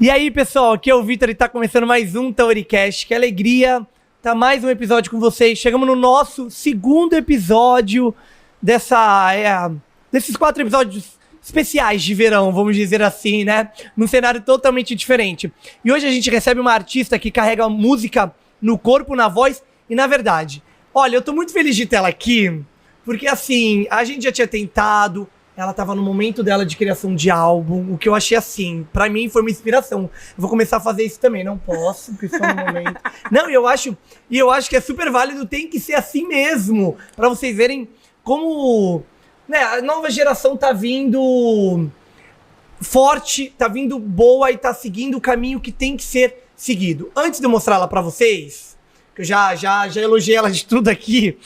E aí, pessoal, aqui é o Vitor e tá começando mais um Tauricast. Que alegria tá mais um episódio com vocês. Chegamos no nosso segundo episódio desses 4 episódios especiais de verão, vamos dizer assim, né? Num cenário totalmente diferente. E hoje a gente recebe uma artista que carrega música no corpo, na voz e na verdade. Olha, eu tô muito feliz de ter ela aqui, porque assim, a gente já tinha tentado, ela tava no momento dela de criação de álbum, o que eu achei assim, pra mim foi uma inspiração. Eu vou começar a fazer isso também, não posso, porque estou no momento. Não, eu acho que é super válido, tem que ser assim mesmo, pra vocês verem como, né, a nova geração tá vindo forte, tá vindo boa e tá seguindo o caminho que tem que ser seguido. Antes de eu mostrar ela pra vocês, que eu já elogiei ela de tudo aqui,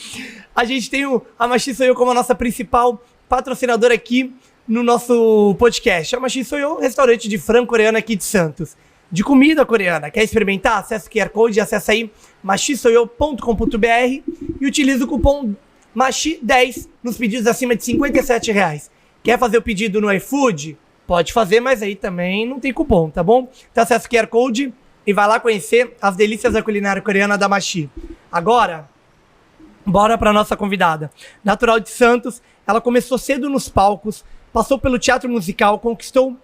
a gente tem a Machi Sou Eu como a nossa principal patrocinadora aqui no nosso podcast. A Machi Sou Eu, restaurante de frango coreano aqui de Santos. De comida coreana. Quer experimentar? Acesse o QR Code e acessa aí machisouyou.com.br e utiliza o cupom MACHI10 nos pedidos acima de R$57. Quer fazer o pedido no iFood? Pode fazer, mas aí também não tem cupom, tá bom? Então acessa o QR Code e vai lá conhecer as delícias da culinária coreana da Machi. Agora, bora pra nossa convidada. Natural de Santos, ela começou cedo nos palcos, passou pelo teatro musical, conquistou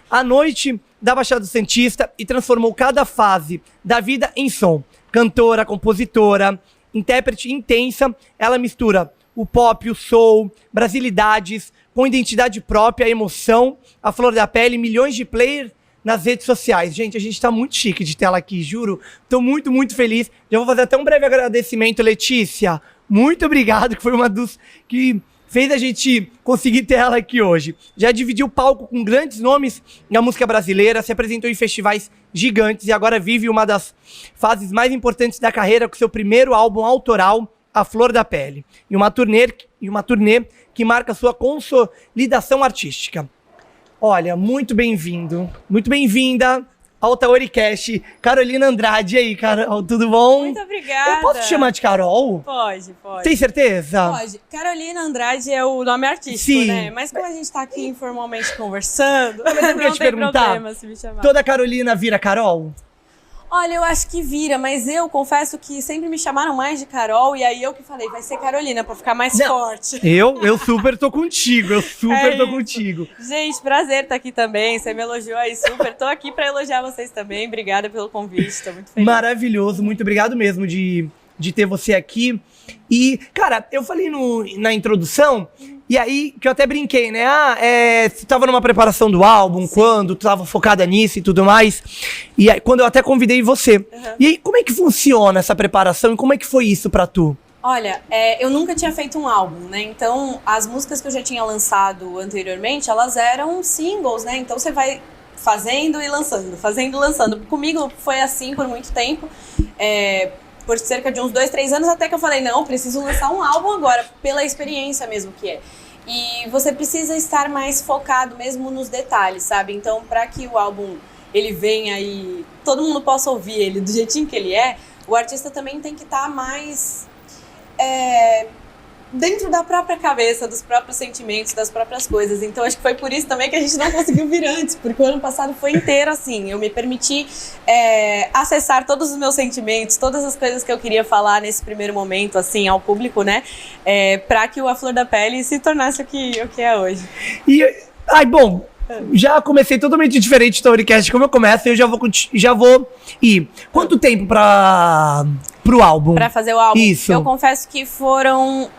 a noite da Baixada Santista e transformou cada fase da vida em som. Cantora, compositora, intérprete intensa, ela mistura o pop, o soul, brasilidades, com identidade própria, emoção, a flor da pele, milhões de players nas redes sociais. Gente, a gente tá muito chique de ter ela aqui, juro. Tô muito, muito feliz. Já vou fazer até um breve agradecimento, Letícia. Muito obrigado, que foi uma dos que fez a gente conseguir ter ela aqui hoje. Já dividiu o palco com grandes nomes na música brasileira, se apresentou em festivais gigantes e agora vive uma das fases mais importantes da carreira com seu primeiro álbum autoral, A Flor da Pele. E uma turnê que marca sua consolidação artística. Olha, muito bem-vindo, muito bem-vinda ao Tauricast, Carolina Andrade. E aí, Carol, tudo bom? Muito obrigada. Eu posso te chamar de Carol? Pode. Tem certeza? Pode. Carolina Andrade é o nome artístico, sim, né? Mas como a gente tá aqui informalmente conversando, mas eu não te tem perguntar, problema se me chamar. Toda Carolina vira Carol? Olha, eu acho que vira, mas eu confesso que sempre me chamaram mais de Carol, e aí eu que falei, vai ser Carolina, pra ficar mais forte. Eu super tô contigo, tô contigo. Gente, prazer estar aqui também, você me elogiou aí super, tô aqui pra elogiar vocês também, obrigada pelo convite, tô muito feliz. Maravilhoso, muito obrigado mesmo de ter você aqui. E, cara, eu falei na introdução, e aí, que eu até brinquei, né? Você tava numa preparação do álbum, sim, quando tu tava focada nisso e tudo mais. E aí, quando eu até convidei você. Uhum. E aí, como é que funciona essa preparação e como é que foi isso pra tu? Olha, eu nunca tinha feito um álbum, né? Então, as músicas que eu já tinha lançado anteriormente, elas eram singles, né? Então, você vai fazendo e lançando, fazendo e lançando. Comigo foi assim por muito tempo. Por cerca de uns 2, 3 anos, até que eu falei, não, preciso lançar um álbum agora, pela experiência mesmo que é. E você precisa estar mais focado mesmo nos detalhes, sabe? Então, para que o álbum ele venha e todo mundo possa ouvir ele do jeitinho que ele é, o artista também tem que estar mais dentro da própria cabeça, dos próprios sentimentos, das próprias coisas. Então, acho que foi por isso também que a gente não conseguiu vir antes, porque o ano passado foi inteiro assim. Eu me permiti acessar todos os meus sentimentos, todas as coisas que eu queria falar nesse primeiro momento, assim, ao público, né? Pra que o A Flor da Pele se tornasse o que é hoje. Bom, já comecei totalmente diferente do Tauricast. Como eu começo, eu já vou ir. Quanto tempo pro álbum? Pra fazer o álbum? Isso. Eu confesso que foram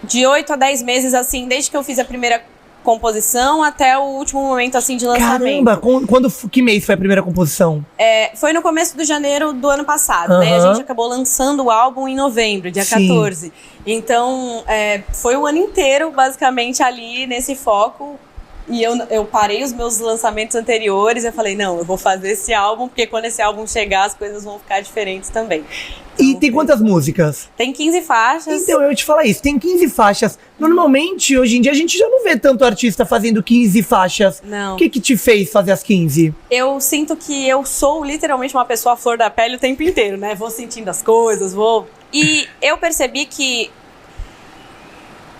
de 8 a 10 meses, assim, desde que eu fiz a primeira composição até o último momento, assim, de lançamento. Caramba, que mês foi a primeira composição? Foi no começo de janeiro do ano passado, né? A gente acabou lançando o álbum em novembro, dia 14. Então, foi o ano inteiro, basicamente, ali nesse foco. E eu parei os meus lançamentos anteriores e eu falei, não, eu vou fazer esse álbum, porque quando esse álbum chegar, as coisas vão ficar diferentes também. Então, e tem quantas músicas? Tem 15 faixas. Então, eu ia te falar isso, tem 15 faixas. Normalmente, hoje em dia, a gente já não vê tanto artista fazendo 15 faixas. Não. O que te fez fazer as 15? Eu sinto que eu sou literalmente uma pessoa à flor da pele o tempo inteiro, né? Vou sentindo as coisas, E eu percebi que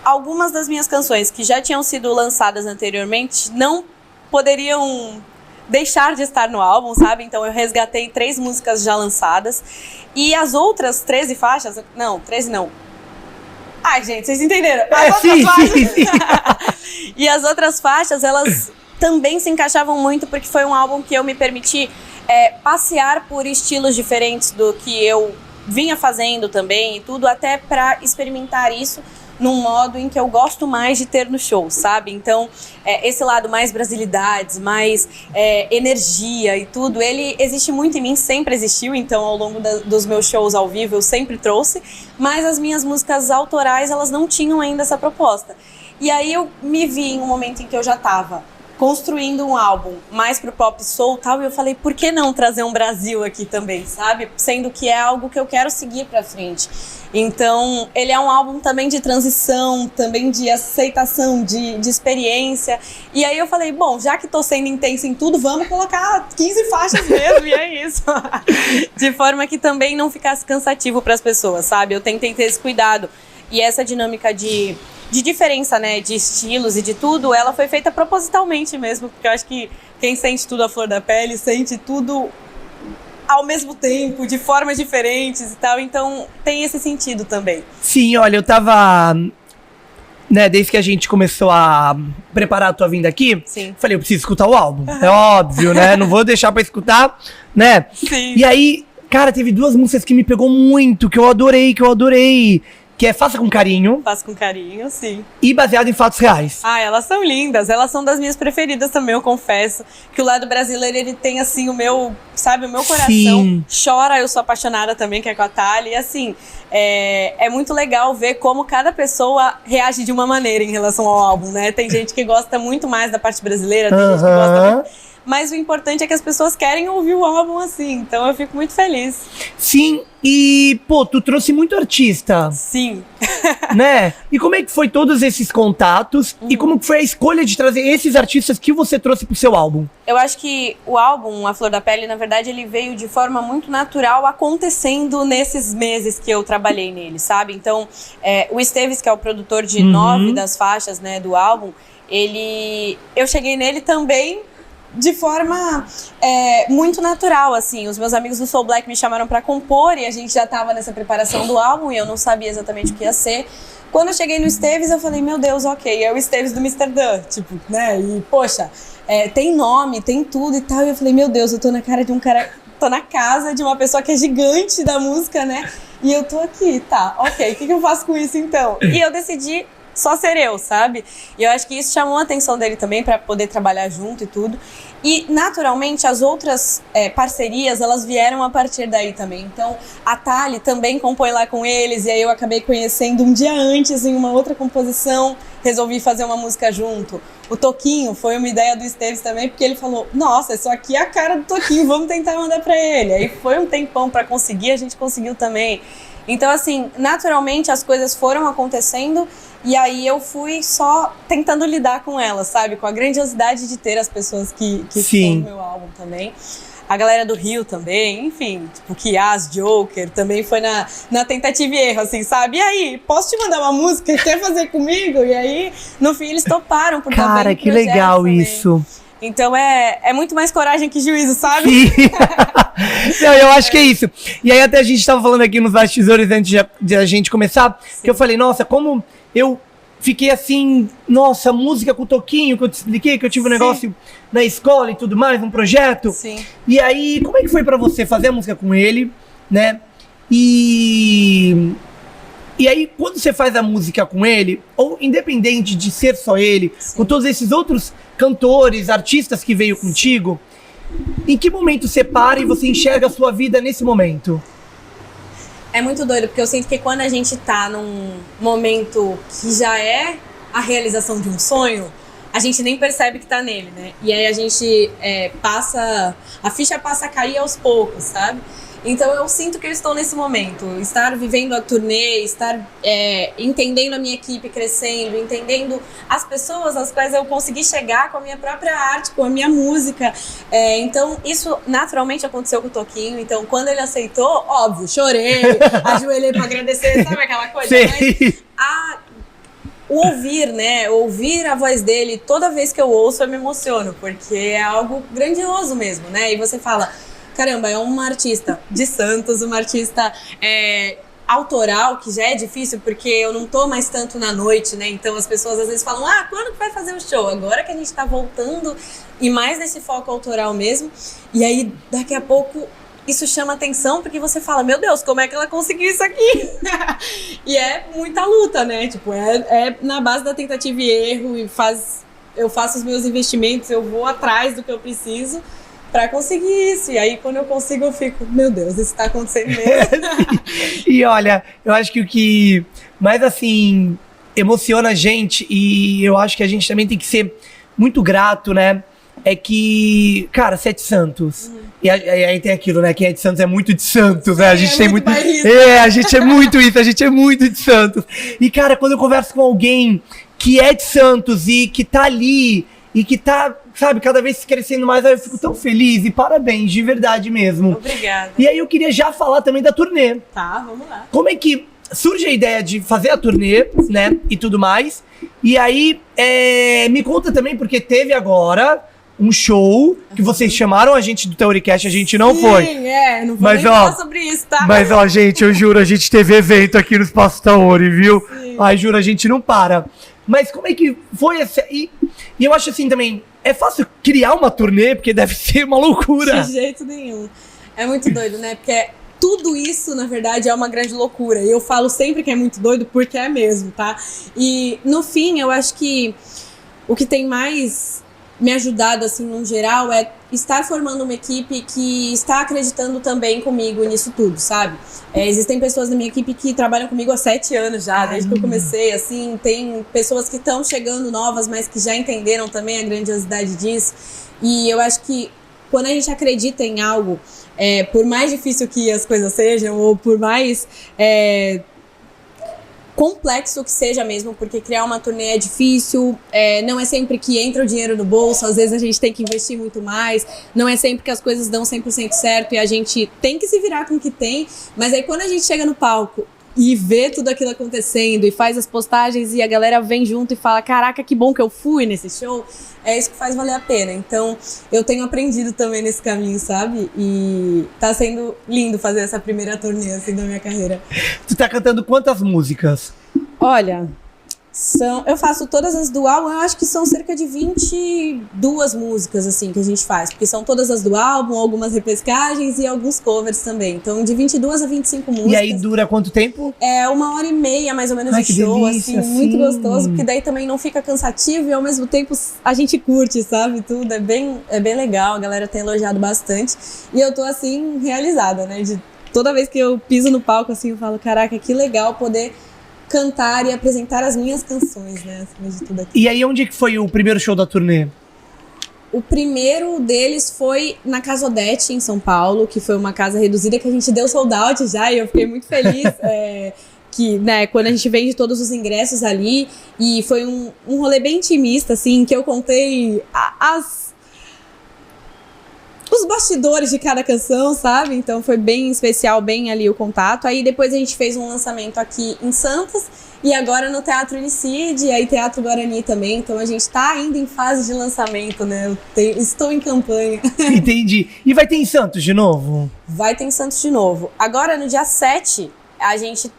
algumas das minhas canções que já tinham sido lançadas anteriormente não poderiam deixar de estar no álbum, sabe? Então eu resgatei 3 músicas já lançadas. E as outras 13 faixas... Não, 13 não. Ai, gente, vocês entenderam? Sim. E as outras faixas, elas também se encaixavam muito, porque foi um álbum que eu me permiti passear por estilos diferentes do que eu vinha fazendo também e tudo, até para experimentar isso num modo em que eu gosto mais de ter no show, sabe? Então, esse lado mais brasilidades, mais energia e tudo, ele existe muito em mim, sempre existiu, então ao longo dos meus shows ao vivo eu sempre trouxe, mas as minhas músicas autorais, elas não tinham ainda essa proposta. E aí eu me vi em um momento em que eu já estava construindo um álbum mais pro pop soul e tal, e eu falei, por que não trazer um Brasil aqui também, sabe? Sendo que é algo que eu quero seguir pra frente. Então, ele é um álbum também de transição, também de aceitação, de experiência. E aí eu falei, bom, já que tô sendo intensa em tudo, vamos colocar 15 faixas mesmo, e é isso. De forma que também não ficasse cansativo pras pessoas, sabe? Eu tentei ter esse cuidado. E essa dinâmica de diferença, né, de estilos e de tudo, ela foi feita propositalmente mesmo, porque eu acho que quem sente tudo à flor da pele, sente tudo ao mesmo tempo, de formas diferentes e tal, então tem esse sentido também. Sim, olha, eu tava, né, desde que a gente começou a preparar a tua vinda aqui, Sim. Falei, eu preciso escutar o álbum, é óbvio, né, não vou deixar pra escutar, né. Sim. E aí, cara, teve 2 músicas que me pegou muito, que eu adorei, que é Faça com Carinho. Faço com carinho, sim. E Baseado em Fatos Reais. Ah, elas são lindas, elas são das minhas preferidas também, eu confesso. Que o lado brasileiro, ele tem, assim, o meu coração. Sim. Chora, eu sou apaixonada também, que é com a Thalia. E, assim, é muito legal ver como cada pessoa reage de uma maneira em relação ao álbum, né? Tem gente que gosta muito mais da parte brasileira, tem gente que gosta muito... Mas o importante é que as pessoas querem ouvir o álbum assim, então eu fico muito feliz. Sim, e, pô, tu trouxe muito artista. Sim. Né? E como é que foi todos esses contatos? E como foi a escolha de trazer esses artistas que você trouxe pro seu álbum? Eu acho que o álbum, A Flor da Pele, na verdade, ele veio de forma muito natural acontecendo nesses meses que eu trabalhei nele, sabe? Então, o Esteves, que é o produtor de 9 das faixas, né, do álbum, eu cheguei nele também de forma muito natural, assim. Os meus amigos do Soul Black me chamaram pra compor e a gente já tava nessa preparação do álbum e eu não sabia exatamente o que ia ser. Quando eu cheguei no Esteves, eu falei, meu Deus, ok, é o Esteves do Mr. Dunn, tipo, né? E, poxa, tem nome, tem tudo e tal. E eu falei, meu Deus, eu tô na cara de um cara... Tô na casa de uma pessoa que é gigante da música, né? E eu tô aqui, tá, ok, o que eu faço com isso então? E eu decidi só ser eu, sabe? E eu acho que isso chamou a atenção dele também pra poder trabalhar junto e tudo. E, naturalmente, as outras parcerias, elas vieram a partir daí também. Então, a Thali também compõe lá com eles, e aí eu acabei conhecendo um dia antes, em uma outra composição, resolvi fazer uma música junto. O Toquinho foi uma ideia do Esteves também, porque ele falou, nossa, isso aqui é a cara do Toquinho, vamos tentar mandar pra ele. Aí foi um tempão pra conseguir, a gente conseguiu também. Então, assim, naturalmente as coisas foram acontecendo e aí eu fui só tentando lidar com elas, sabe? Com a grandiosidade de ter as pessoas que estão no meu álbum também. A galera do Rio também, enfim, tipo, Kias, Joker, também foi na tentativa e erro, assim, sabe? E aí, posso te mandar uma música? Quer fazer comigo? E aí, no fim, eles toparam por também. Cara, que legal também. Isso. Então é muito mais coragem que juízo, sabe? Sim. Não, eu acho que é isso. E aí até a gente tava falando aqui nos bastidores antes de a gente começar, sim, que eu falei, nossa, como eu fiquei assim, nossa, música com o Toquinho, que eu te expliquei, que eu tive um negócio na escola e tudo mais, um projeto. Sim. E aí, como é que foi pra você fazer a música com ele, né? E aí, quando você faz a música com ele, ou independente de ser só ele, sim, com todos esses outros cantores, artistas que veio contigo, em que momento você para e você enxerga a sua vida nesse momento? É muito doido, porque eu sinto que quando a gente tá num momento que já é a realização de um sonho, a gente nem percebe que tá nele, né? E aí a gente a ficha passa a cair aos poucos, sabe? Então eu sinto que eu estou nesse momento, estar vivendo a turnê, estar entendendo a minha equipe crescendo, entendendo as pessoas às quais eu consegui chegar com a minha própria arte, com a minha música. Então isso naturalmente aconteceu com o Toquinho, então quando ele aceitou, óbvio, chorei, ajoelhei pra agradecer, sabe aquela coisa? Sim. Mas o ouvir, né? Ouvir a voz dele, toda vez que eu ouço eu me emociono, porque é algo grandioso mesmo, né? E você fala, caramba, é uma artista de Santos, uma artista autoral, que já é difícil, porque eu não tô mais tanto na noite, né? Então as pessoas às vezes falam, quando que vai fazer o show? Agora que a gente tá voltando, e mais nesse foco autoral mesmo. E aí, daqui a pouco, isso chama atenção, porque você fala, meu Deus, como é que ela conseguiu isso aqui? E é muita luta, né? Tipo, é na base da tentativa e erro, e eu faço os meus investimentos, eu vou atrás do que eu preciso pra conseguir isso. E aí, quando eu consigo, eu fico, meu Deus, isso tá acontecendo mesmo. E olha, eu acho que o que mais, assim, emociona a gente, e eu acho que a gente também tem que ser muito grato, né? É que, cara, você é de Santos. E aí tem aquilo, né? Quem é de Santos é muito de Santos, né? A gente tem muito. A gente é muito isso, a gente é muito de Santos. E, cara, quando eu converso com alguém que é de Santos e que tá ali e que tá, sabe, cada vez crescendo mais, eu fico tão feliz. E parabéns, de verdade mesmo. Obrigada. E aí eu queria já falar também da turnê. Tá, vamos lá. Como é que surge a ideia de fazer a turnê, né? E tudo mais. E aí, me conta também, porque teve agora um show que vocês chamaram a gente do Theorycast, a gente não foi. Sim, não vou nem falar sobre isso, tá? Mas, ó, gente, eu juro, a gente teve evento aqui no Espaço Taori, viu? Sim. Ai, juro, a gente não para. Mas como é que foi essa... E eu acho assim também, é fácil criar uma turnê, porque deve ser uma loucura. De jeito nenhum. É muito doido, né? Porque tudo isso, na verdade, é uma grande loucura. E eu falo sempre que é muito doido, porque é mesmo, tá? E, no fim, eu acho que o que tem mais me ajudado, assim, no geral, é estar formando uma equipe que está acreditando também comigo nisso tudo, sabe? Existem pessoas na minha equipe que trabalham comigo há 7 anos já, desde que eu comecei, assim, tem pessoas que estão chegando novas, mas que já entenderam também a grandiosidade disso, e eu acho que quando a gente acredita em algo, por mais difícil que as coisas sejam, ou por mais complexo que seja mesmo, porque criar uma turnê é difícil, não é sempre que entra o dinheiro no bolso, às vezes a gente tem que investir muito mais, não é sempre que as coisas dão 100% certo e a gente tem que se virar com o que tem, mas aí quando a gente chega no palco e vê tudo aquilo acontecendo e faz as postagens e a galera vem junto e fala, caraca, que bom que eu fui nesse show, é isso que faz valer a pena. Então, eu tenho aprendido também nesse caminho, sabe? E tá sendo lindo fazer essa primeira turnê, assim, da minha carreira. Tu tá cantando quantas músicas? Olha, eu faço todas as do álbum, eu acho que são cerca de 22 músicas, assim, que a gente faz. Porque são todas as do álbum, algumas repescagens e alguns covers também. Então, de 22 a 25 músicas. E aí dura quanto tempo? 1h30, mais ou menos, de show, delícia, assim, muito gostoso. Porque daí também não fica cansativo e ao mesmo tempo a gente curte, sabe, tudo. É bem legal, a galera tem elogiado bastante. E eu tô, assim, realizada, né? Toda vez que eu piso no palco, assim, eu falo, caraca, que legal poder cantar e apresentar as minhas canções, né, acima de tudo aqui. E aí, onde que foi o primeiro show da turnê? O primeiro deles foi na Casa Odete, em São Paulo, que foi uma casa reduzida que a gente deu sold out já, e eu fiquei muito feliz que, né, quando a gente vende todos os ingressos ali, e foi um rolê bem intimista, assim, que eu contei os bastidores de cada canção, sabe? Então foi bem especial, bem ali o contato. Aí depois a gente fez um lançamento aqui em Santos e agora no Teatro Unicid, e aí Teatro Guarani também. Então a gente tá ainda em fase de lançamento, né? Estou em campanha. Entendi. E vai ter em Santos de novo? Vai ter em Santos de novo. Agora no dia 7, a gente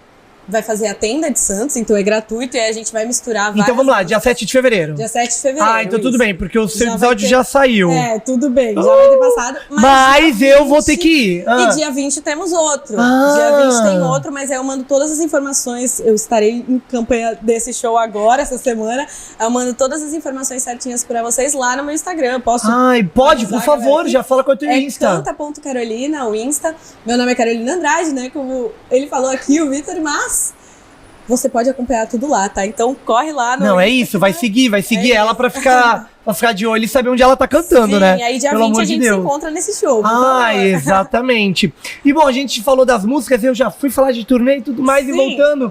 vai fazer a tenda de Santos, então é gratuito, e aí a gente vai misturar várias... Então vamos lá, dia 7 de fevereiro. Dia 7 de fevereiro. Ah, então isso. tudo bem, porque o seu Já episódio já saiu. Tudo bem, já vai ter passado. Mas eu vou ter que ir. E dia 20 temos outro. Dia 20 tem outro, mas aí eu mando todas as informações. Eu estarei em campanha desse show agora, essa semana. Eu mando todas as informações certinhas pra vocês lá no meu Instagram. Posso? Pode, por favor, já fala qual é o teu Insta. Canta.carolina, o Insta. Meu nome é Carolina Andrade, né? Como ele falou aqui, o Vitor, mas você pode acompanhar tudo lá, tá? Então corre lá no... Não, é isso, vai seguir ela pra ficar de olho e saber onde ela tá cantando, sim, né? E aí dia Pelo 20 a gente se encontra nesse show. Exatamente. E bom, a gente falou das músicas, eu já fui falar de turnê e tudo mais, sim. E voltando.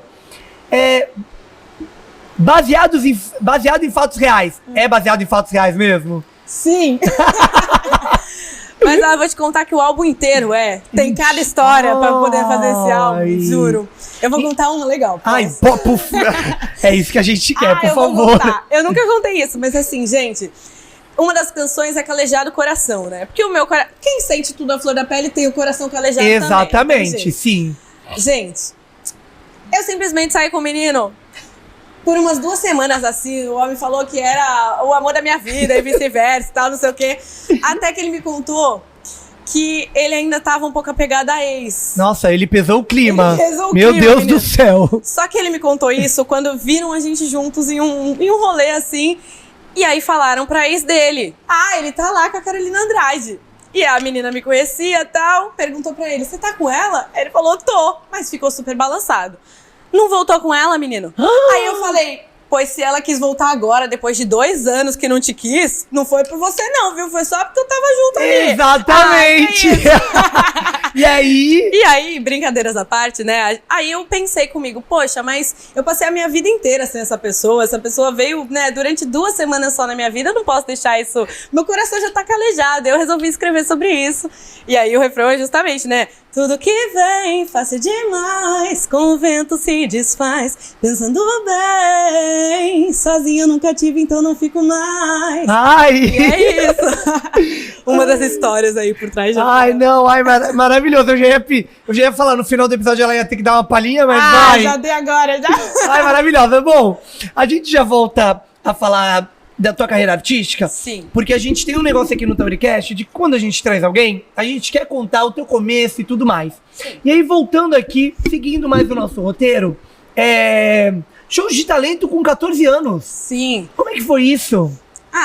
Baseado em fatos reais. É baseado em fatos reais mesmo? Sim. Mas vou te contar que o álbum inteiro tem cada história pra poder fazer esse álbum, juro. Eu vou contar uma legal. Ai, é isso que a gente quer, por favor. Vou contar. Eu nunca contei isso, mas assim, gente, uma das canções é Calejado Coração, né? Porque o meu coração, quem sente tudo à flor da pele tem o coração calejado também. Exatamente, sim. Gente, eu simplesmente saí com o menino por umas 2 semanas assim, o homem falou que era o amor da minha vida e vice-versa e tal, não sei o quê. Até que ele me contou que ele ainda tava um pouco apegado à ex. Nossa, ele pesou o clima. Meu Deus do céu. Só que ele me contou isso quando viram a gente juntos em um rolê assim, e aí falaram pra ex dele. Ele tá lá com a Carolina Andrade. E a menina me conhecia e tal, perguntou pra ele, você tá com ela? Ele falou, tô, mas ficou super balançado. Não voltou com ela, menino? Aí eu falei, pois se ela quis voltar agora, depois de 2 anos que não te quis, não foi por você não, viu? Foi só porque eu tava junto ali. Exatamente! E aí? E aí, brincadeiras à parte, né? Aí eu pensei comigo, poxa, mas eu passei a minha vida inteira sem essa pessoa veio, né, durante 2 semanas só na minha vida, eu não posso deixar isso, meu coração já tá calejado, eu resolvi escrever sobre isso. E aí o refrão é justamente, né, tudo que vem, fácil demais, com o vento se desfaz, pensando bem, sozinha eu nunca tive, então não fico mais. Ai! E é isso. Uma das histórias aí por trás de maravilhoso. Eu já ia falar, no final do episódio ela ia ter que dar uma palhinha, mas vai. Já dei agora, já. Ai, maravilhosa. Bom, a gente já volta a falar da tua carreira artística. Sim. Porque a gente tem um negócio aqui no Tauricast de que quando a gente traz alguém, a gente quer contar o teu começo e tudo mais. Sim. E aí, voltando aqui, seguindo mais o nosso roteiro, shows de talento com 14 anos. Sim. Como é que foi isso?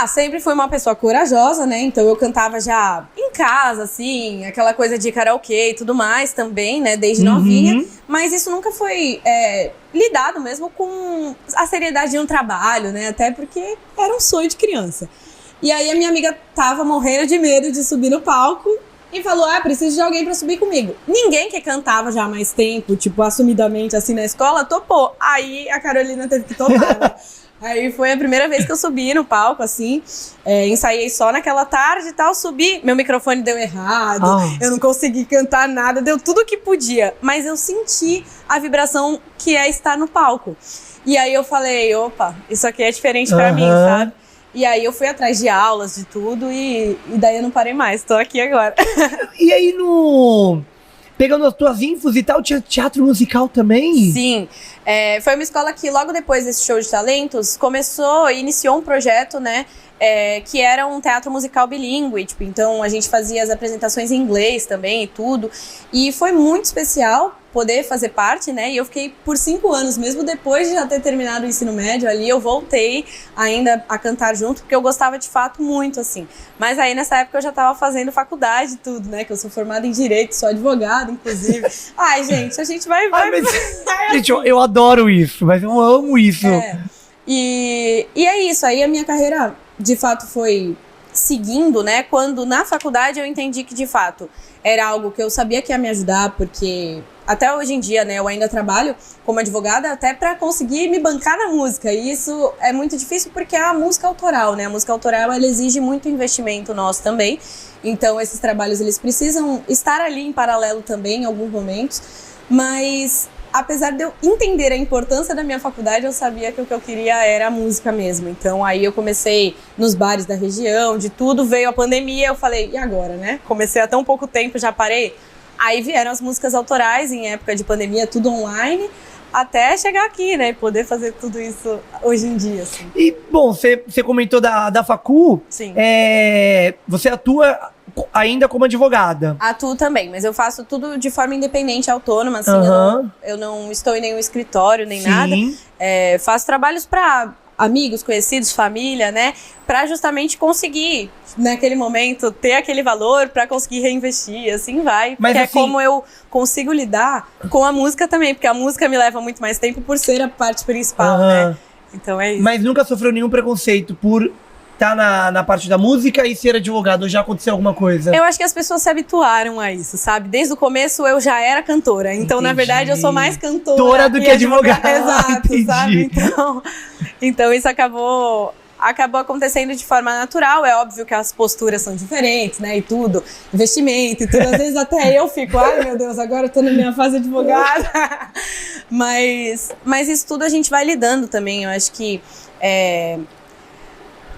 Sempre fui uma pessoa corajosa, né? Então eu cantava já em casa, assim, aquela coisa de karaokê e tudo mais também, né? Desde novinha. Mas isso nunca foi lidado mesmo com a seriedade de um trabalho, né? Até porque era um sonho de criança. E aí a minha amiga tava morrendo de medo de subir no palco e falou, preciso de alguém pra subir comigo. Ninguém que cantava já há mais tempo, tipo, assumidamente assim na escola, topou. Aí a Carolina teve que topar, né? Aí foi a primeira vez que eu subi no palco, assim, ensaiei só naquela tarde e tal, subi, meu microfone deu errado, eu não consegui cantar nada, deu tudo o que podia, mas eu senti a vibração que é estar no palco. E aí eu falei, opa, isso aqui é diferente pra mim, sabe? E aí eu fui atrás de aulas, de tudo, e daí eu não parei mais, tô aqui agora. E aí pegando as tuas infos e tal, tinha teatro musical também? Sim, foi uma escola que logo depois desse show de talentos iniciou um projeto, né, que era um teatro musical bilíngue, tipo, então a gente fazia as apresentações em inglês também e tudo, e foi muito especial poder fazer parte, né, e eu fiquei por 5 anos, mesmo depois de já ter terminado o ensino médio ali, eu voltei ainda a cantar junto, porque eu gostava de fato muito, assim, mas aí nessa época eu já tava fazendo faculdade e tudo, né, que eu sou formada em Direito, sou advogada, inclusive. Ai, gente, a gente vai... Gente, eu adoro isso, mas eu amo isso. E é isso, aí a minha carreira de fato foi seguindo, né, quando na faculdade eu entendi que de fato era algo que eu sabia que ia me ajudar, porque até hoje em dia, né, eu ainda trabalho como advogada até para conseguir me bancar na música, e isso é muito difícil porque é a música autoral, né, a música autoral ela exige muito investimento nosso também, então esses trabalhos eles precisam estar ali em paralelo também em alguns momentos, mas apesar de eu entender a importância da minha faculdade, eu sabia que o que eu queria era a música mesmo. Então aí eu comecei nos bares da região, de tudo, veio a pandemia, eu falei, e agora, né? Comecei há tão pouco tempo, já parei. Aí vieram as músicas autorais em época de pandemia, tudo online, até chegar aqui, né? E poder fazer tudo isso hoje em dia, assim. E, bom, você comentou da facu. Sim. Você atua ainda como advogada. Atuo também, mas eu faço tudo de forma independente, autônoma, assim, eu não estou em nenhum escritório, nem nada. Faço trabalhos para amigos, conhecidos, família, né? Para justamente conseguir, naquele momento, ter aquele valor para conseguir reinvestir, assim vai. Mas porque assim, é como eu consigo lidar com a música também, porque a música me leva muito mais tempo por ser a parte principal, né? Então é isso. Mas nunca sofreu nenhum preconceito por estar na parte da música e ser advogado? Ou já aconteceu alguma coisa? Eu acho que as pessoas se habituaram a isso, sabe? Desde o começo eu já era cantora. Então, na verdade, eu sou mais cantora do que advogada. Exato, sabe? Então isso acabou acabou acontecendo de forma natural. É óbvio que as posturas são diferentes, né, e tudo, investimento e tudo. Às vezes até eu fico, ai meu Deus, agora eu tô na minha fase advogada. Mas isso tudo a gente vai lidando também. Eu acho que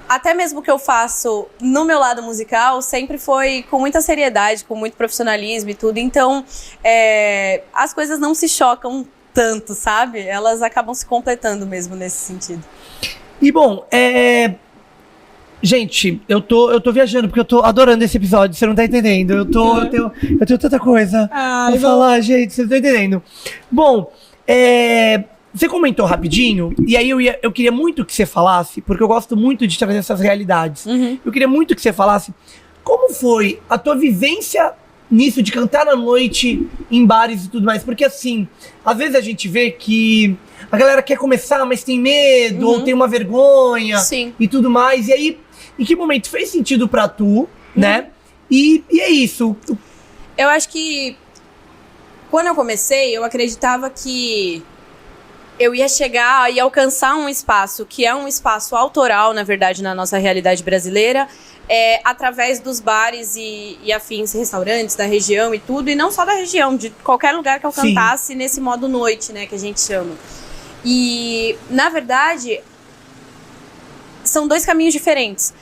até mesmo o que eu faço no meu lado musical sempre foi com muita seriedade, com muito profissionalismo e tudo. Então, as coisas não se chocam tanto, sabe? Elas acabam se completando mesmo nesse sentido. E bom, gente, eu tô viajando porque eu tô adorando esse episódio, você não tá entendendo. Eu tenho tanta coisa pra falar, gente, você não tá entendendo. Bom, você comentou rapidinho, e aí eu queria muito que você falasse, porque eu gosto muito de trazer essas realidades. Uhum. Eu queria muito que você falasse como foi a tua vivência nisso de cantar à noite em bares e tudo mais. Porque assim, às vezes a gente vê que a galera quer começar, mas tem medo, ou tem uma vergonha. Sim. E tudo mais. E aí, em que momento fez sentido pra tu, né? E é isso. Eu acho que quando eu comecei, eu acreditava que eu ia chegar e alcançar um espaço que é um espaço autoral, na verdade, na nossa realidade brasileira, através dos bares e afins, restaurantes da região e tudo, e não só da região, de qualquer lugar que eu cantasse nesse modo noite, né, que a gente chama. E, na verdade, são dois caminhos diferentes,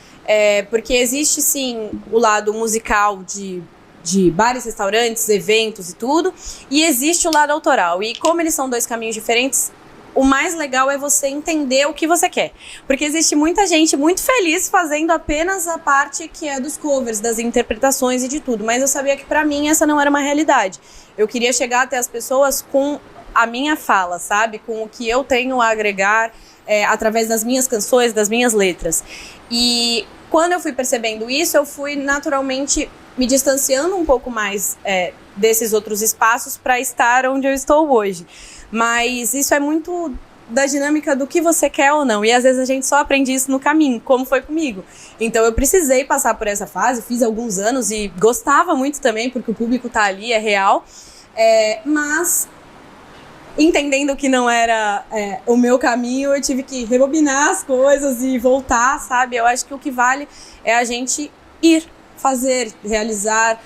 porque existe, sim, o lado musical de bares, restaurantes, eventos e tudo, e existe o lado autoral. E como eles são dois caminhos diferentes, o mais legal é você entender o que você quer. Porque existe muita gente muito feliz fazendo apenas a parte que é dos covers, das interpretações e de tudo. Mas eu sabia que pra mim essa não era uma realidade. Eu queria chegar até as pessoas com a minha fala, sabe? Com o que eu tenho a agregar através das minhas canções, das minhas letras. E quando eu fui percebendo isso, eu fui naturalmente me distanciando um pouco mais desses outros espaços para estar onde eu estou hoje. Mas isso é muito da dinâmica do que você quer ou não. E às vezes a gente só aprende isso no caminho, como foi comigo. Então eu precisei passar por essa fase, fiz alguns anos e gostava muito também, porque o público tá ali, é real. Mas entendendo que não era o meu caminho, eu tive que rebobinar as coisas e voltar, sabe? Eu acho que o que vale é a gente ir, fazer, realizar.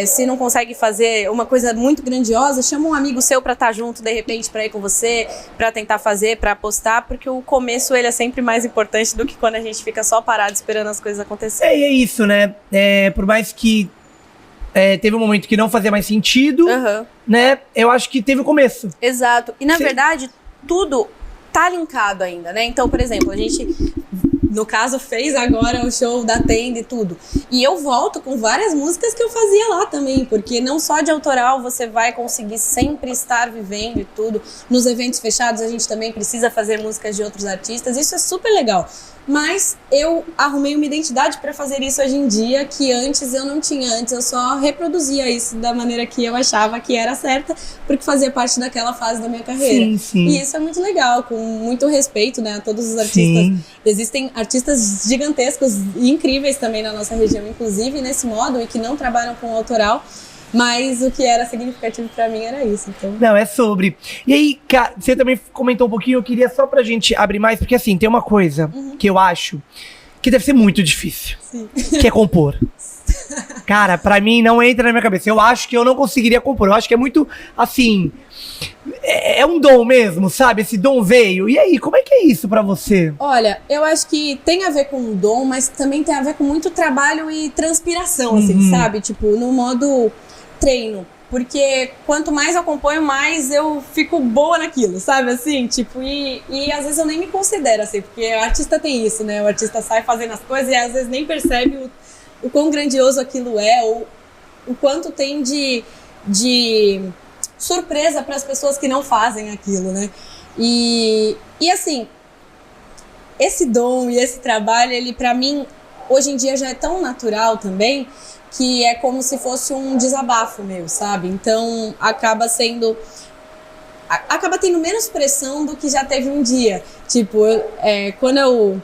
Se não consegue fazer uma coisa muito grandiosa, chama um amigo seu pra estar junto, de repente, pra ir com você, pra tentar fazer, pra apostar, porque o começo ele é sempre mais importante do que quando a gente fica só parado esperando as coisas acontecerem. E é isso, né? Por mais que teve um momento que não fazia mais sentido, né? Eu acho que teve o começo. Exato. E na verdade, tudo tá linkado ainda, né? Então, por exemplo, a gente, no caso, fez agora o show da Tenda e tudo. E eu volto com várias músicas que eu fazia lá também, porque não só de autoral você vai conseguir sempre estar vivendo e tudo. Nos eventos fechados a gente também precisa fazer músicas de outros artistas, isso é super legal. Mas eu arrumei uma identidade para fazer isso hoje em dia, que antes eu não tinha. Antes eu só reproduzia isso da maneira que eu achava que era certa, porque fazia parte daquela fase da minha carreira. Sim, sim. E isso é muito legal, com muito respeito, né, a todos os artistas. Sim. Existem artistas gigantescos e incríveis também na nossa região, inclusive nesse modo, e que não trabalham com autoral. Mas o que era significativo pra mim era isso, então. Não, é sobre. E aí, cara, você também comentou um pouquinho, eu queria só pra gente abrir mais, porque assim, tem uma coisa que eu acho que deve ser muito difícil, que é compor. Cara, pra mim não entra na minha cabeça. Eu acho que eu não conseguiria compor. Eu acho que é muito, assim, é um dom mesmo, sabe? Esse dom veio. E aí, como é que é isso pra você? Olha, eu acho que tem a ver com o dom, mas também tem a ver com muito trabalho e transpiração, assim, sabe? Tipo, no modo treino, porque quanto mais eu componho, mais eu fico boa naquilo, sabe, assim, tipo, e às vezes eu nem me considero assim, porque o artista tem isso, né, o artista sai fazendo as coisas e às vezes nem percebe o quão grandioso aquilo é, ou o quanto tem de surpresa para as pessoas que não fazem aquilo, né, e assim, esse dom e esse trabalho, ele pra mim, hoje em dia já é tão natural também, que é como se fosse um desabafo meu, sabe? Então, acaba tendo menos pressão do que já teve um dia. Tipo, quando eu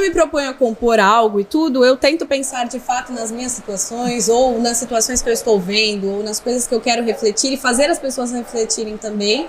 me proponho a compor algo e tudo, eu tento pensar de fato nas minhas situações, ou nas situações que eu estou vendo, ou nas coisas que eu quero refletir e fazer as pessoas refletirem também.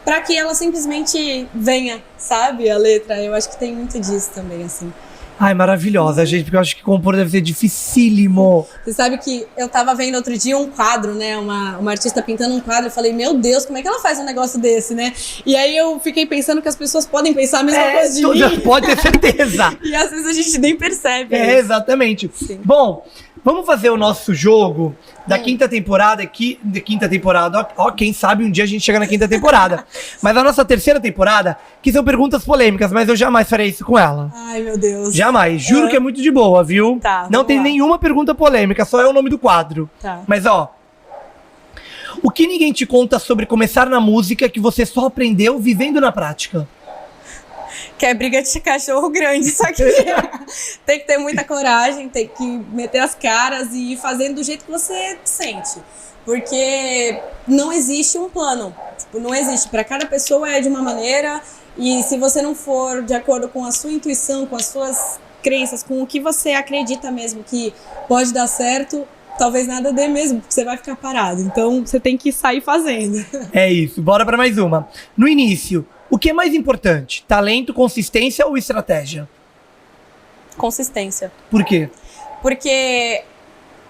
pra que ela simplesmente venha, sabe? A letra. Eu acho que tem muito disso também, assim. Ai, maravilhosa, gente, porque eu acho que compor deve ser dificílimo. Você sabe que eu tava vendo outro dia um quadro, né? Uma artista pintando um quadro. Eu falei, meu Deus, como é que ela faz um negócio desse, né? E aí eu fiquei pensando que as pessoas podem pensar a mesma coisa de mim. Pode ter certeza. E às vezes a gente nem percebe. É, exatamente. Sim. Bom, vamos fazer o nosso jogo da quinta temporada aqui. De quinta temporada, ó, quem sabe um dia a gente chega na quinta temporada. Mas a nossa terceira temporada, que são perguntas polêmicas, mas eu jamais farei isso com ela. Ai, meu Deus. Jamais. Juro que é muito de boa, viu? Tá, não tem lá. nenhuma pergunta polêmica, só é o nome do quadro. Tá. Mas, ó, o que ninguém te conta sobre começar na música que você só aprendeu vivendo na prática? Que é briga de cachorro grande, isso aqui. Tem que ter muita coragem, tem que meter as caras e ir fazendo do jeito que você sente. Porque não existe um plano. Tipo, não existe. Para cada pessoa é de uma maneira. E se você não for de acordo com a sua intuição, com as suas crenças, com o que você acredita mesmo que pode dar certo, talvez nada dê mesmo, porque você vai ficar parado. Então você tem que sair fazendo. É isso, bora pra mais uma. No início, o que é mais importante? Talento, consistência ou estratégia? Consistência. Por quê? Porque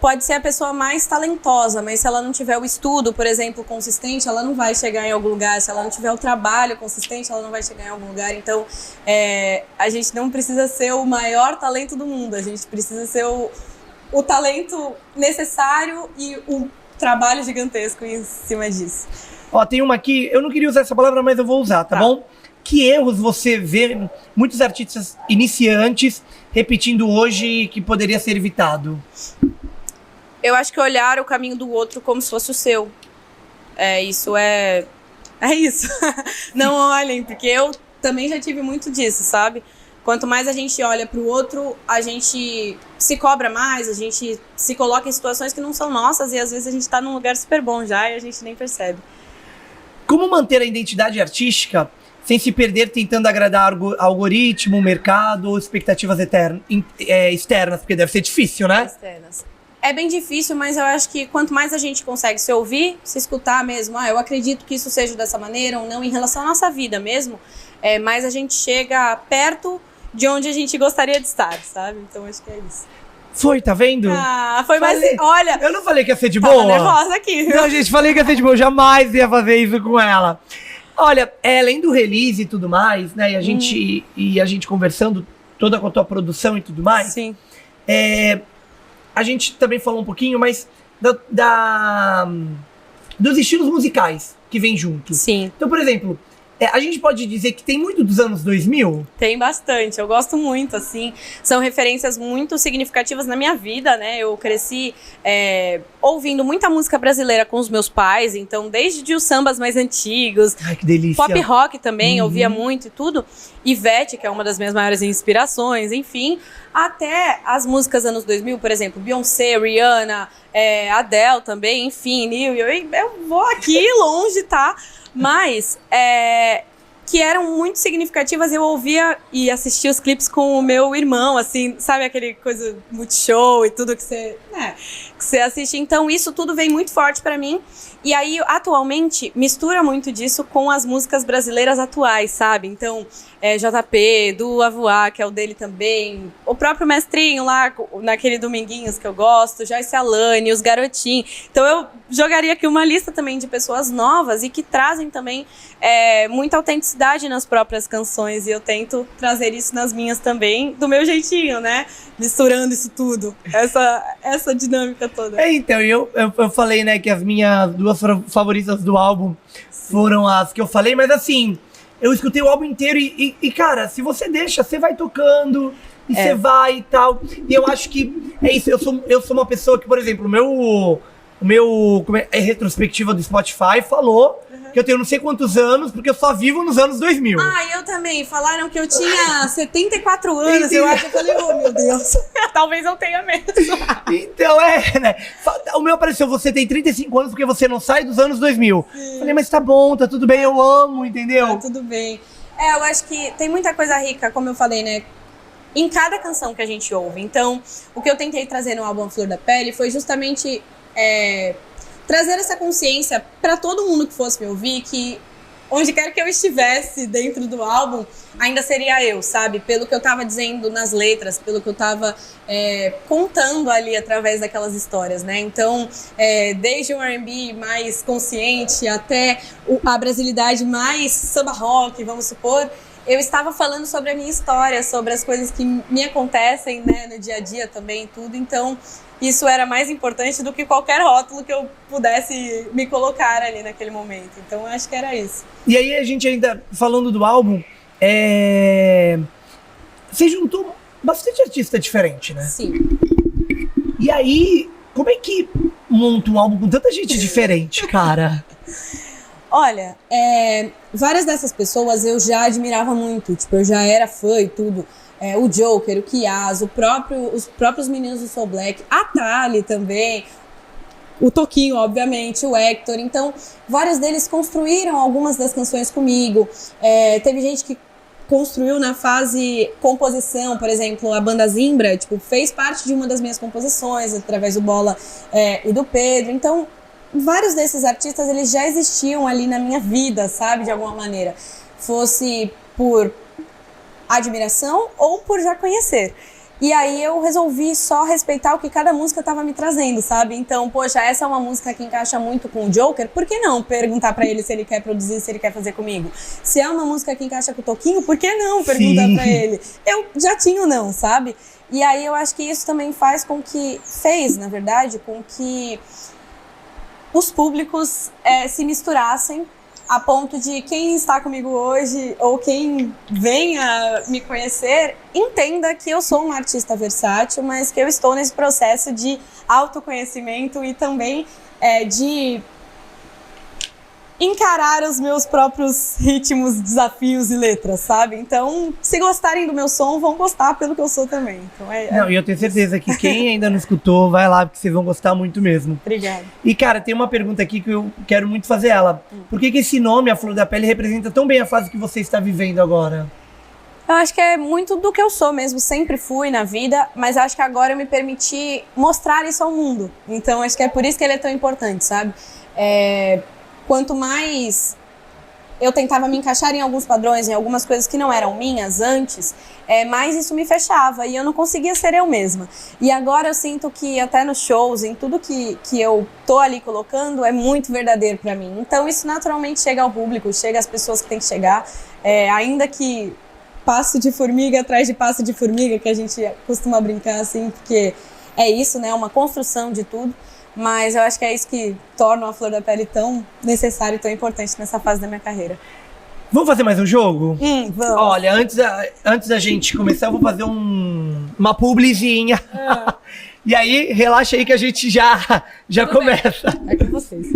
pode ser a pessoa mais talentosa, mas se ela não tiver o estudo, por exemplo, consistente, ela não vai chegar em algum lugar. Se ela não tiver o trabalho consistente, ela não vai chegar em algum lugar. Então, a gente não precisa ser o maior talento do mundo. A gente precisa ser o talento necessário e o trabalho gigantesco em cima disso. Ó, tem uma aqui, eu não queria usar essa palavra, mas eu vou usar, tá bom? Que erros você vê muitos artistas iniciantes repetindo hoje que poderia ser evitado? Eu acho que olhar o caminho do outro como se fosse o seu. Isso. Não olhem, porque eu também já tive muito disso, sabe? Quanto mais a gente olha pro outro, a gente se cobra mais, a gente se coloca em situações que não são nossas e às vezes a gente tá num lugar super bom já e a gente nem percebe. Como manter a identidade artística sem se perder tentando agradar algoritmo, mercado ou expectativas externas? Porque deve ser difícil, né? Externas. É bem difícil, mas eu acho que quanto mais a gente consegue se ouvir, se escutar mesmo, eu acredito que isso seja dessa maneira ou não, em relação à nossa vida mesmo, mais a gente chega perto de onde a gente gostaria de estar, sabe? Então acho que é isso. Foi, tá vendo? Foi mais... Olha... Eu não falei que ia ser de tava boa? nervosa aqui, viu? Não, gente, falei que ia ser de boa. Eu jamais ia fazer isso com ela. Olha, além do release e tudo mais, né? E a gente conversando toda com a tua produção e tudo mais. Sim. A gente também falou um pouquinho, mas dos estilos musicais que vem junto. Sim. Então, por exemplo, a gente pode dizer que tem muito dos anos 2000? Tem bastante, eu gosto muito, assim, são referências muito significativas na minha vida, né, eu cresci ouvindo muita música brasileira com os meus pais, então desde os sambas mais antigos, ai, que delícia. Pop rock também, eu ouvia muito e tudo, Ivete, que é uma das minhas maiores inspirações, enfim, até as músicas anos 2000, por exemplo, Beyoncé, Rihanna, Adele também, enfim, eu vou aqui longe, tá? Mas, que eram muito significativas, eu ouvia e assistia os clipes com o meu irmão, assim, sabe aquele coisa multishow e tudo que você assiste. Então, isso tudo vem muito forte pra mim. E aí, atualmente, mistura muito disso com as músicas brasileiras atuais, sabe? Então, JP, do Avoar, que é o dele também, o próprio Mestrinho lá, naquele Dominguinhos que eu gosto, Joyce Alane, os Garotinhos. Então, eu jogaria aqui uma lista também de pessoas novas e que trazem também muita autenticidade nas próprias canções. E eu tento trazer isso nas minhas também, do meu jeitinho, né? Misturando isso tudo, essa dinâmica toda. Então, eu falei, né, que as minhas duas favoritas do álbum foram as que eu falei, mas assim, eu escutei o álbum inteiro e cara, se você deixa, você vai tocando e você vai e tal. E eu acho que é isso, eu sou uma pessoa que, por exemplo, o meu retrospectiva do Spotify falou que eu tenho não sei quantos anos, porque eu só vivo nos anos 2000. Eu também. Falaram que eu tinha 74 anos, eu acho. Eu falei, oh meu Deus, talvez eu tenha mesmo. Então, né? O meu apareceu, você tem 35 anos porque você não sai dos anos 2000. Sim. Falei, mas tá bom, tá tudo bem, eu amo, entendeu? Tá tudo bem. Eu acho que tem muita coisa rica, como eu falei, né? Em cada canção que a gente ouve. Então, o que eu tentei trazer no álbum Flor da Pele foi justamente... trazer essa consciência para todo mundo que fosse me ouvir, que onde quer que eu estivesse dentro do álbum, ainda seria eu, sabe? Pelo que eu tava dizendo nas letras, pelo que eu tava contando ali através daquelas histórias, né? Então, desde o R&B mais consciente até a brasilidade mais samba rock, vamos supor, eu estava falando sobre a minha história, sobre as coisas que me acontecem, né, no dia a dia também, tudo. Então, isso era mais importante do que qualquer rótulo que eu pudesse me colocar ali naquele momento. Então, eu acho que era isso. E aí, a gente ainda, falando do álbum, você juntou bastante artista diferente, né? Sim. E aí, como é que monta um álbum com tanta gente diferente, cara? Olha, várias dessas pessoas eu já admirava muito, tipo, eu já era fã e tudo. O Joker, o Kias, os próprios meninos do Soul Black, a Thali também, o Toquinho, obviamente, o Hector. Então, vários deles construíram algumas das canções comigo. Teve gente que construiu na fase composição, por exemplo, a banda Zimbra, tipo, fez parte de uma das minhas composições, através do Bola e do Pedro. Então, vários desses artistas, eles já existiam ali na minha vida, sabe, de alguma maneira. Fosse por admiração ou por já conhecer. E aí eu resolvi só respeitar o que cada música estava me trazendo, sabe? Então, poxa, essa é uma música que encaixa muito com o Joker, por que não perguntar pra ele se ele quer produzir, se ele quer fazer comigo? Se é uma música que encaixa com o Toquinho, por que não perguntar pra ele? Eu já tinha o não, sabe? E aí eu acho que isso também fez, na verdade, com que os públicos se misturassem a ponto de quem está comigo hoje ou quem venha me conhecer entenda que eu sou uma artista versátil, mas que eu estou nesse processo de autoconhecimento e também de encarar os meus próprios ritmos, desafios e letras, sabe? Então, se gostarem do meu som, vão gostar pelo que eu sou também. Então, Não, e eu tenho certeza que quem ainda não escutou, vai lá, porque vocês vão gostar muito mesmo. Obrigada. E, cara, tem uma pergunta aqui que eu quero muito fazer ela. Por que esse nome, A Flor da Pele, representa tão bem a fase que você está vivendo agora? Eu acho que é muito do que eu sou mesmo, sempre fui na vida, mas acho que agora eu me permiti mostrar isso ao mundo. Então, acho que é por isso que ele é tão importante, sabe? Quanto mais eu tentava me encaixar em alguns padrões, em algumas coisas que não eram minhas antes, mais isso me fechava e eu não conseguia ser eu mesma. E agora eu sinto que até nos shows, em tudo que eu tô ali colocando, é muito verdadeiro pra mim. Então isso naturalmente chega ao público, chega às pessoas que tem que chegar, ainda que passo de formiga atrás de passo de formiga, que a gente costuma brincar assim, porque é isso, né? Uma construção de tudo. Mas eu acho que é isso que torna a Flor da Pele tão necessária e tão importante nessa fase da minha carreira. Vamos fazer mais um jogo? Vamos. Olha, antes da gente começar, eu vou fazer uma publizinha. E aí, relaxa aí que a gente já começa. É com vocês.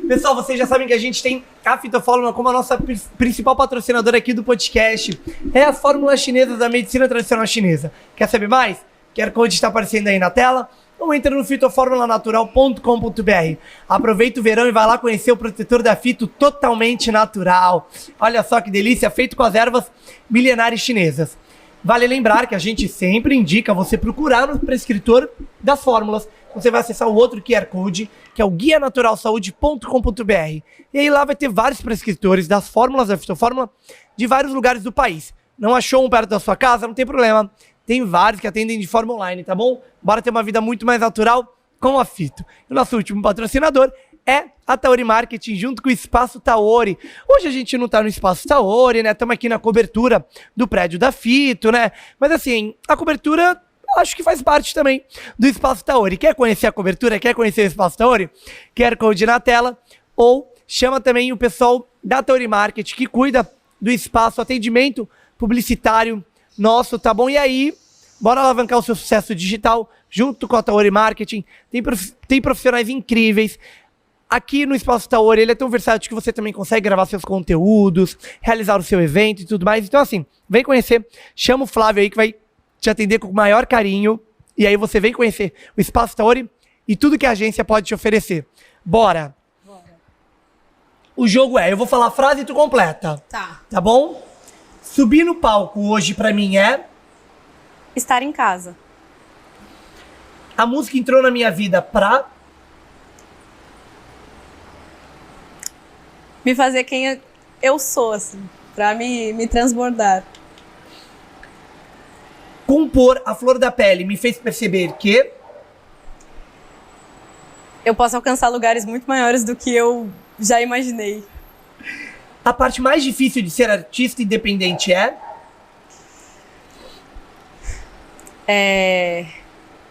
Pessoal, vocês já sabem que a gente tem a Fito Fórmula como a nossa principal patrocinadora aqui do podcast. É a fórmula chinesa da medicina tradicional chinesa. Quer saber mais? QR Code está aparecendo aí na tela. Ou entra no fitoformulanatural.com.br. Aproveita o verão e vai lá conhecer o protetor da Fito totalmente natural. Olha só que delícia, feito com as ervas milenares chinesas. Vale lembrar que a gente sempre indica você procurar no prescritor das fórmulas. Você vai acessar o outro QR Code, que é o guianaturalsaude.com.br. E aí lá vai ter vários prescritores das fórmulas da Fitofórmula de vários lugares do país. Não achou um perto da sua casa? Não tem problema. Tem vários que atendem de forma online, tá bom? Bora ter uma vida muito mais natural com a Fito. E o nosso último patrocinador é a Taori Marketing, junto com o Espaço Taori. Hoje a gente não tá no Espaço Taori, né? Estamos aqui na cobertura do prédio da Fito, né? Mas assim, a cobertura acho que faz parte também do Espaço Taori. Quer conhecer a cobertura? Quer conhecer o Espaço Taori? QR Code na tela. Ou chama também o pessoal da Taori Marketing, que cuida do espaço, atendimento publicitário nosso, tá bom? E aí, bora alavancar o seu sucesso digital junto com a Taori Marketing. Tem profissionais incríveis. Aqui no Espaço Taori, ele é tão versátil que você também consegue gravar seus conteúdos, realizar o seu evento e tudo mais. Então assim, vem conhecer, chama o Flávio aí que vai te atender com o maior carinho. E aí você vem conhecer o Espaço Taori e tudo que a agência pode te oferecer. Bora! O jogo eu vou falar a frase e tu completa. Tá bom? Subir no palco hoje pra mim é... Estar em casa. A música entrou na minha vida pra... Me fazer quem eu sou, assim, pra me transbordar. Compor A Flor da Pele me fez perceber que... Eu posso alcançar lugares muito maiores do que eu já imaginei. A parte mais difícil de ser artista independente é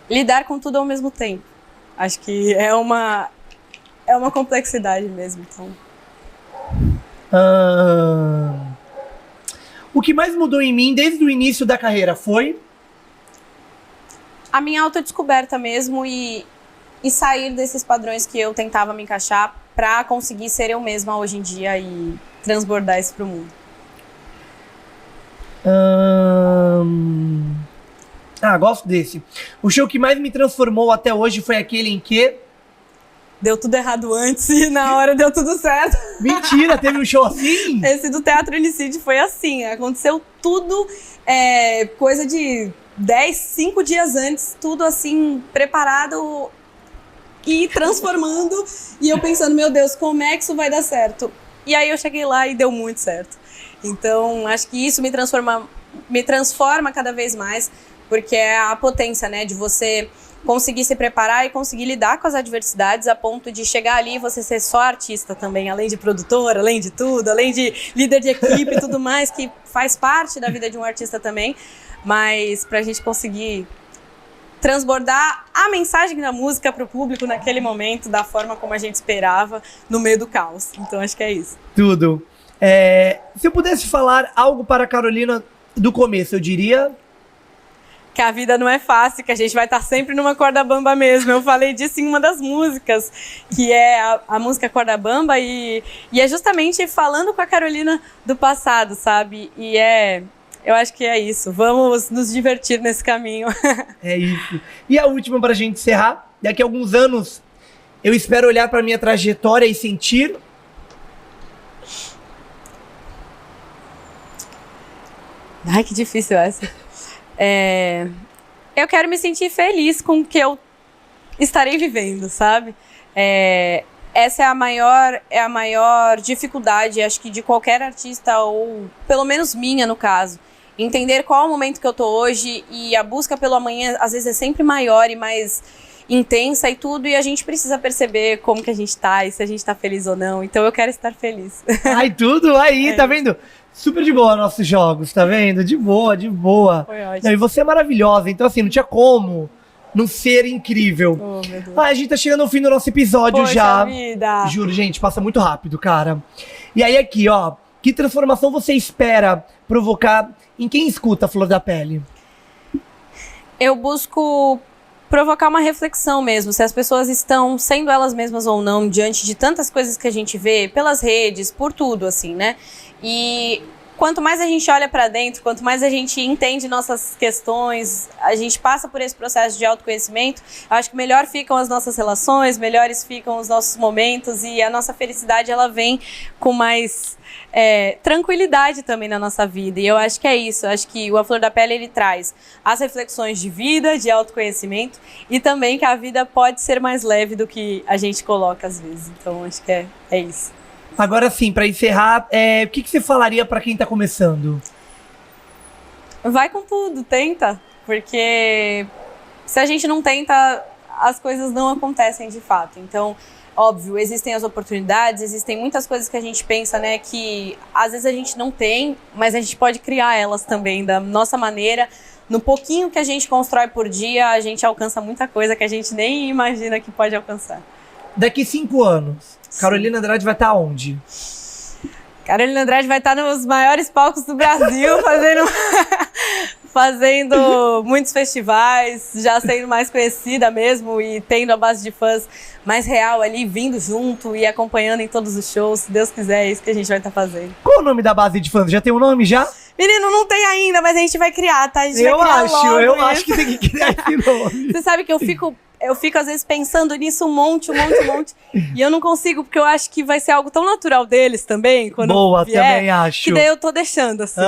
lidar com tudo ao mesmo tempo. Acho que é uma complexidade mesmo. Então. O que mais mudou em mim desde o início da carreira foi? A minha autodescoberta mesmo e sair desses padrões que eu tentava me encaixar pra conseguir ser eu mesma hoje em dia e transbordar isso pro mundo. Gosto desse. O show que mais me transformou até hoje foi aquele em que... Deu tudo errado antes e na hora deu tudo certo. Mentira, teve um show assim? Esse do Teatro Unicid foi assim, aconteceu tudo, coisa de 5 dias antes, tudo assim, preparado e transformando. E eu pensando, meu Deus, como é que isso vai dar certo? E aí eu cheguei lá e deu muito certo. Então, acho que isso me transforma cada vez mais, porque é a potência, né, de você conseguir se preparar e conseguir lidar com as adversidades a ponto de chegar ali e você ser só artista também, além de produtora, além de tudo, além de líder de equipe e tudo mais, que faz parte da vida de um artista também, mas pra gente conseguir transbordar a mensagem da música pro público naquele momento, da forma como a gente esperava, no meio do caos. Então acho que é isso. Tudo. Se eu pudesse falar algo para a Carolina do começo, eu diria... que a vida não é fácil, que a gente vai estar sempre numa corda bamba mesmo. Eu falei disso em uma das músicas, que é a música Corda Bamba, e é justamente falando com a Carolina do passado, sabe? Eu acho que é isso. Vamos nos divertir nesse caminho. É isso. E a última pra gente encerrar. Daqui a alguns anos, eu espero olhar pra minha trajetória e sentir... Ai, que difícil essa. Eu quero me sentir feliz com o que eu estarei vivendo, sabe? Essa é a maior dificuldade, acho que de qualquer artista, ou pelo menos minha, no caso. Entender qual é o momento que eu tô hoje, e a busca pelo amanhã, às vezes, é sempre maior e mais intensa e tudo, e a gente precisa perceber como que a gente tá, e se a gente tá feliz ou não. Então eu quero estar feliz. Ai, tudo aí, tá vendo? Super de boa nossos jogos, tá vendo? De boa, de boa. Foi ótimo. Não, e você é maravilhosa, então assim, não tinha como não ser incrível. Oh, meu Deus. A gente tá chegando ao fim do nosso episódio. Poxa já. Vida. Juro, gente, passa muito rápido, cara. E aí aqui, ó, que transformação você espera provocar em quem escuta a Flor da Pele? Eu busco provocar uma reflexão mesmo, se as pessoas estão sendo elas mesmas ou não, diante de tantas coisas que a gente vê pelas redes, por tudo, assim, né? E quanto mais a gente olha pra dentro, quanto mais a gente entende nossas questões, a gente passa por esse processo de autoconhecimento, eu acho que melhor ficam as nossas relações, melhores ficam os nossos momentos, e a nossa felicidade, ela vem com mais tranquilidade também na nossa vida. E eu acho que é isso, eu acho que o A Flor da Pele, ele traz as reflexões de vida, de autoconhecimento, e também que a vida pode ser mais leve do que a gente coloca às vezes. Então acho que é isso. Agora sim, pra encerrar, o que você falaria pra quem tá começando? Vai com tudo, tenta, porque se a gente não tenta, as coisas não acontecem de fato. Então, óbvio, existem as oportunidades, existem muitas coisas que a gente pensa, né, que às vezes a gente não tem, mas a gente pode criar elas também da nossa maneira. No pouquinho que a gente constrói por dia, a gente alcança muita coisa que a gente nem imagina que pode alcançar. Daqui 5 anos, Carolina Andrade vai estar onde? Carolina Andrade vai estar nos maiores palcos do Brasil, fazendo muitos festivais, já sendo mais conhecida mesmo e tendo a base de fãs mais real ali, vindo junto e acompanhando em todos os shows. Se Deus quiser, é isso que a gente vai estar fazendo. Qual o nome da base de fãs? Já tem um nome já? Menino, não tem ainda, mas a gente vai criar, tá? A gente eu vai criar acho logo que tem que criar esse nome. Você sabe que eu fico eu fico às vezes pensando nisso um monte. E eu não consigo, porque eu acho que vai ser algo tão natural deles também, quando Boa, vier, também acho. que daí eu tô deixando, assim.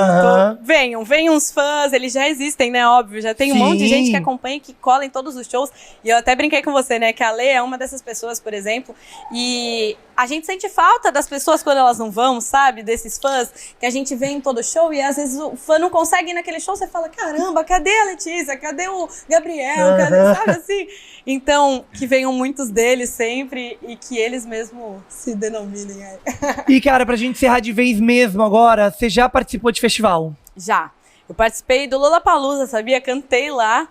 Venham uns fãs, eles já existem, né, óbvio. Já tem um monte de gente que acompanha e que cola em todos os shows. E eu até brinquei com você, né, que a Lê é uma dessas pessoas, por exemplo. E a gente sente falta das pessoas quando elas não vão, sabe? Desses fãs que a gente vê em todo show e às vezes o fã não consegue ir naquele show, você fala, caramba, cadê a Letícia? Cadê o Gabriel? Cadê, sabe assim? Então, que venham muitos deles sempre e que eles mesmo se denominem aí. E, cara, pra gente encerrar de vez mesmo agora, você já participou de festival? Já. Eu participei do Lollapalooza, sabia? Cantei lá.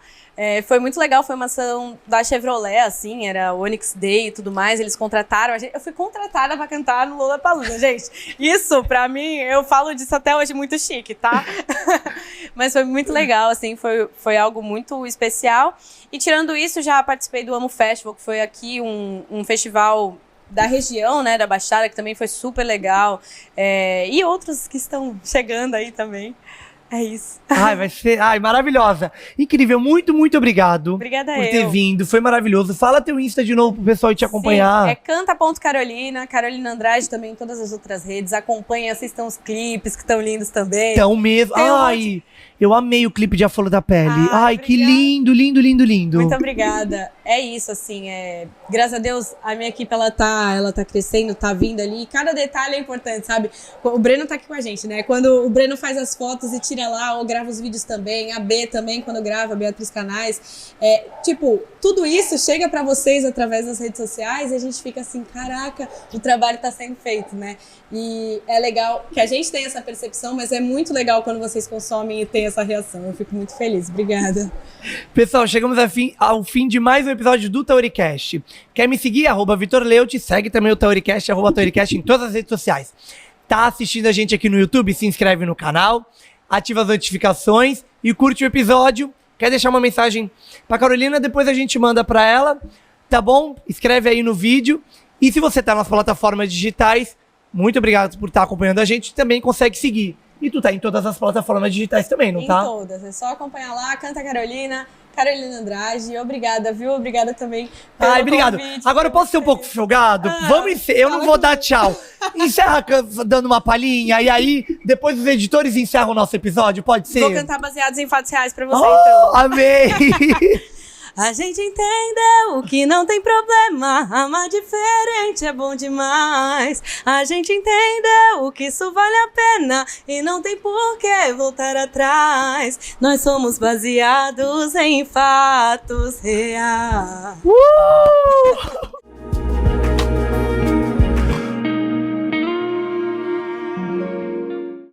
Foi muito legal, foi uma ação da Chevrolet, assim, era o Onyx Day e tudo mais, eles contrataram a gente, eu fui contratada pra cantar no Lollapalooza, gente, isso pra mim, eu falo disso até hoje muito chique, tá? Mas foi muito legal, assim, foi algo muito especial, e tirando isso, já participei do Amo Festival, que foi aqui um festival da região, né, da Baixada, que também foi super legal, e outros que estão chegando aí também. É isso. Vai ser maravilhosa. Incrível, muito por ter vindo. Foi maravilhoso. Fala teu Insta de novo pro pessoal te acompanhar. Sim, canta.carolina, Carolina Andrade também em todas as outras redes. Acompanhem, assistam os clipes que estão lindos também. Então mesmo. Eu amei o clipe de A Flor da Pele. Que lindo. Muito obrigada. É isso, assim, graças a Deus, a minha equipe, ela tá crescendo, tá vindo ali. Cada detalhe é importante, sabe? O Breno tá aqui com a gente, né? Quando o Breno faz as fotos e tira lá, ou grava os vídeos também, a B também, quando grava, a Beatriz Canais. Tudo isso chega pra vocês através das redes sociais e a gente fica assim, caraca, o trabalho tá sendo feito, né? E é legal que a gente tenha essa percepção, mas é muito legal quando vocês consomem e tem essa reação. Eu fico muito feliz. Obrigada. Pessoal, chegamos ao fim de mais um episódio do Tauricast. Quer me seguir? @VitorLeute. Segue também o Tauricast, @Tauricast em todas as redes sociais. Tá assistindo a gente aqui no YouTube? Se inscreve no canal, ativa as notificações e curte o episódio. Quer deixar uma mensagem pra Carolina? Depois a gente manda pra ela, tá bom? Escreve aí no vídeo. E se você tá nas plataformas digitais, muito obrigado por estar acompanhando a gente. Também consegue seguir. E tu tá em todas as plataformas digitais também, não tá? Em todas. É só acompanhar lá, Canta Carolina Andrade. Obrigada, viu? Obrigada também pelo obrigado. convite. Agora eu posso ser um pouco folgado? Eu não vou dar tchau. Encerra dando uma palhinha e aí depois os editores encerram o nosso episódio, pode ser? Vou cantar baseados em fatos reais pra você, então. Amei! A gente entendeu que não tem problema, amar diferente é bom demais. A gente entendeu que isso vale a pena e não tem por que voltar atrás. Nós somos baseados em fatos reais.